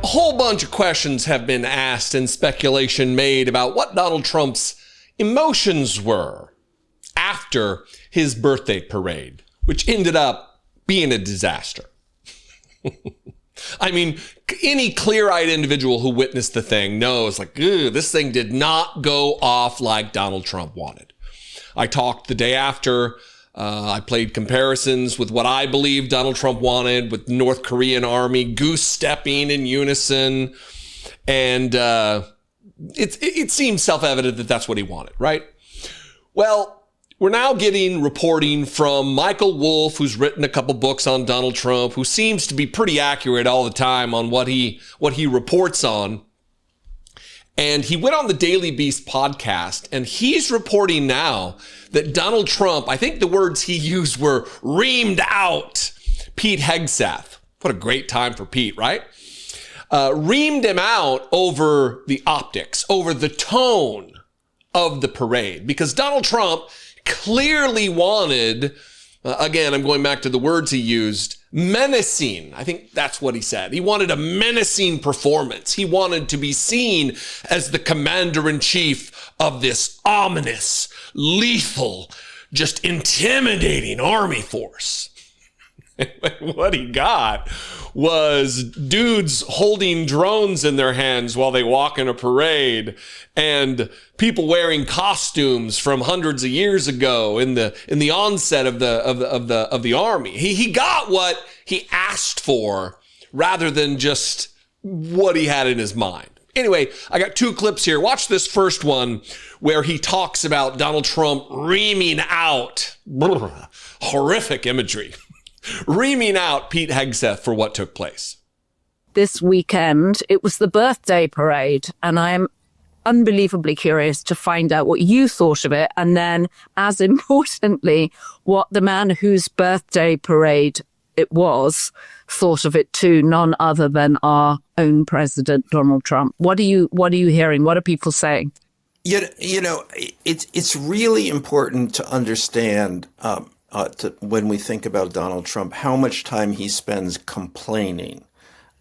a whole bunch of questions have been asked and speculation made about what Donald Trump's emotions were after his birthday parade, which ended up being a disaster. I mean, any clear-eyed individual who witnessed the thing knows, like, this thing did not go off like Donald Trump wanted. I talked the day after. I played comparisons with what I believe Donald Trump wanted with North Korean army goose-stepping in unison. And it seems self-evident that that's what he wanted, right? Well, we're now getting reporting from Michael Wolff, who's written a couple books on Donald Trump, who seems to be pretty accurate all the time on what he reports on. And he went on the Daily Beast podcast, and he's reporting now that Donald Trump, I think the words he used were reamed out Pete Hegseth. What a great time for Pete, right? Reamed him out over the optics, over the tone of the parade, because Donald Trump clearly wanted, again, I'm going back to the words he used, menacing. I think that's what he said. He wanted a menacing performance. He wanted to be seen as the commander-in-chief of this ominous, lethal, just intimidating army force. What he got was dudes holding drones in their hands while they walk in a parade, and people wearing costumes from hundreds of years ago in the onset of the army. He got what he asked for rather than just what he had in his mind. Anyway, I got two clips here. Watch this first one where he talks about Donald Trump reaming out, horrific imagery, reaming out Pete Hegseth for what took place. This weekend, it was the birthday parade, and I am unbelievably curious to find out what you thought of it, and then, as importantly, what the man whose birthday parade it was thought of it too, none other than our own President Donald Trump. What are you hearing? What are people saying? You know, it's really important to understand when we think about Donald Trump, how much time he spends complaining.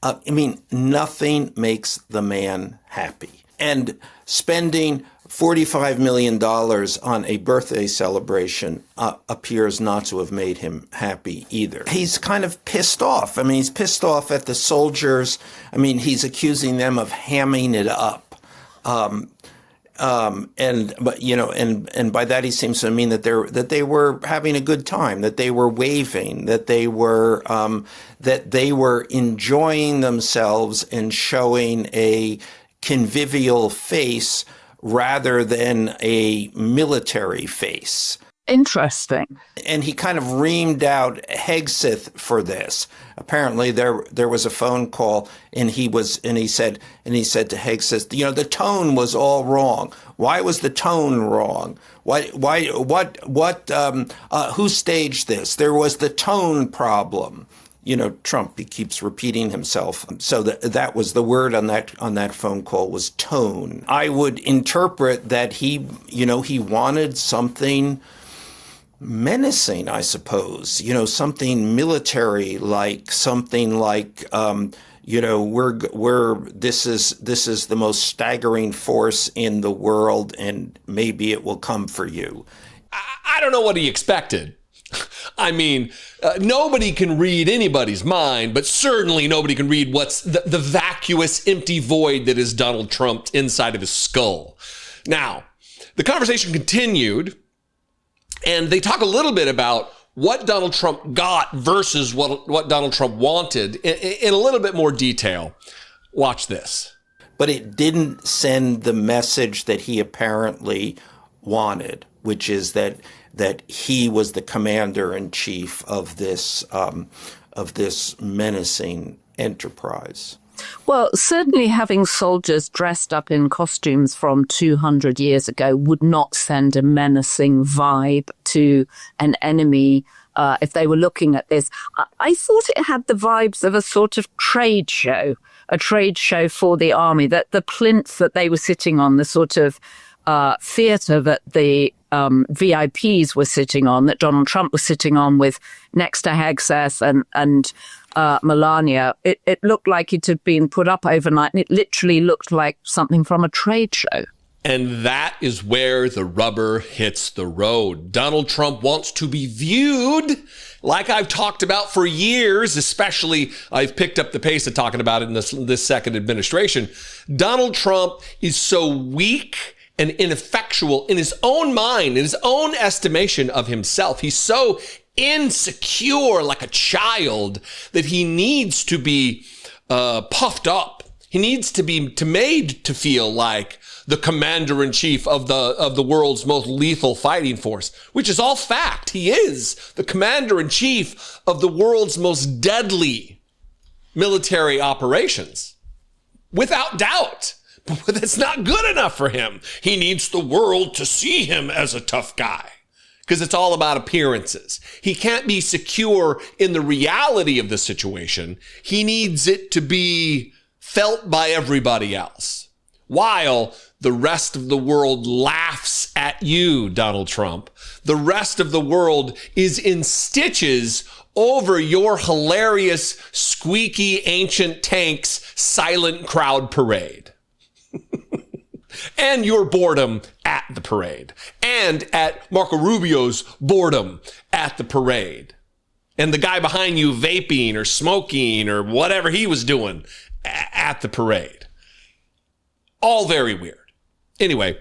I mean, nothing makes the man happy. And spending $45 million on a birthday celebration appears not to have made him happy either. He's kind of pissed off. I mean, he's pissed off at the soldiers. I mean, he's accusing them of hamming it up. And by that he seems to mean that they were having a good time, that they were waving, that they were enjoying themselves and showing a convivial face rather than a military face. Interesting. And he kind of reamed out Hegseth for this. Apparently there was a phone call and he said to Hegseth, you know, the tone was all wrong. Why was the tone wrong? Who staged this? There was the tone problem. You know, Trump, he keeps repeating himself. So that was the word on that phone call was tone. I would interpret that he wanted something menacing, I suppose, you know, something military, like something like, this is the most staggering force in the world, and maybe it will come for you. I don't know what he expected. I mean, nobody can read anybody's mind, but certainly nobody can read what's the vacuous, empty void that is Donald Trump inside of his skull. Now, the conversation continued, and they talk a little bit about what Donald Trump got versus what Donald Trump wanted in a little bit more detail. Watch this. But it didn't send the message that he apparently wanted, which is that he was the commander-in-chief of this menacing enterprise. Well, certainly having soldiers dressed up in costumes from 200 years ago would not send a menacing vibe to an enemy if they were looking at this. I thought it had the vibes of a sort of trade show for the army, that the plinth that they were sitting on, the sort of theater that the VIPs were sitting on, that Donald Trump was sitting on with next to Hegseth and Melania, it looked like it had been put up overnight, and it literally looked like something from a trade show. And that is where the rubber hits the road. Donald Trump wants to be viewed, like I've talked about for years, especially I've picked up the pace of talking about it in this second administration. Donald Trump is so weak and ineffectual in his own mind, in his own estimation of himself. He's so insecure, like a child, that he needs to be puffed up. He needs to be made to feel like the commander-in-chief of the world's most lethal fighting force, which is all fact. He is the commander-in-chief of the world's most deadly military operations, without doubt. But that's not good enough for him. He needs the world to see him as a tough guy, because it's all about appearances. He can't be secure in the reality of the situation. He needs it to be felt by everybody else, while the rest of the world laughs at you, Donald Trump. The rest of the world is in stitches over your hilarious, squeaky, ancient tanks, silent crowd parade. And your boredom at the parade. And at Marco Rubio's boredom at the parade. And the guy behind you vaping or smoking or whatever he was doing at the parade. All very weird. Anyway,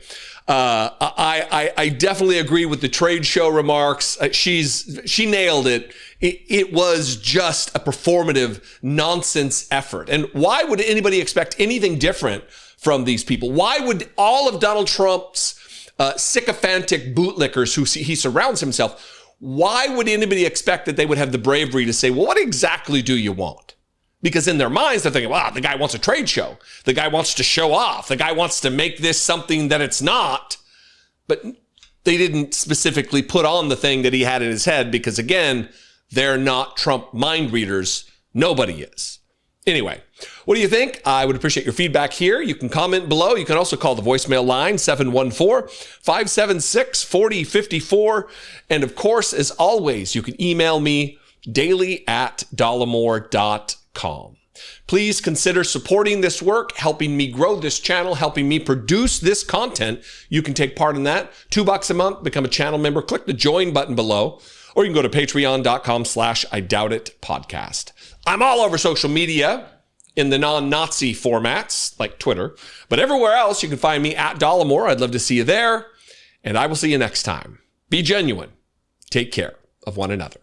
I definitely agree with the trade show remarks. She nailed it. It was just a performative nonsense effort. And why would anybody expect anything different from these people? Why would all of Donald Trump's sycophantic bootlickers who he surrounds himself, why would anybody expect that they would have the bravery to say, well, what exactly do you want? Because in their minds, they're thinking, wow, the guy wants a trade show. The guy wants to show off. The guy wants to make this something that it's not. But they didn't specifically put on the thing that he had in his head because, again, they're not Trump mind readers. Nobody is. Anyway, what do you think? I would appreciate your feedback here. You can comment below. You can also call the voicemail line, 714-576-4054. And of course, as always, you can email me daily@dollemore.com. Please consider supporting this work, helping me grow this channel, helping me produce this content. You can take part in that. $2 a month, become a channel member. Click the join button below, or you can go to patreon.com/IDoubtIt podcast. I'm all over social media in the non-Nazi formats like Twitter, but everywhere else you can find me at Dollemore. I'd love to see you there, and I will see you next time. Be genuine. Take care of one another.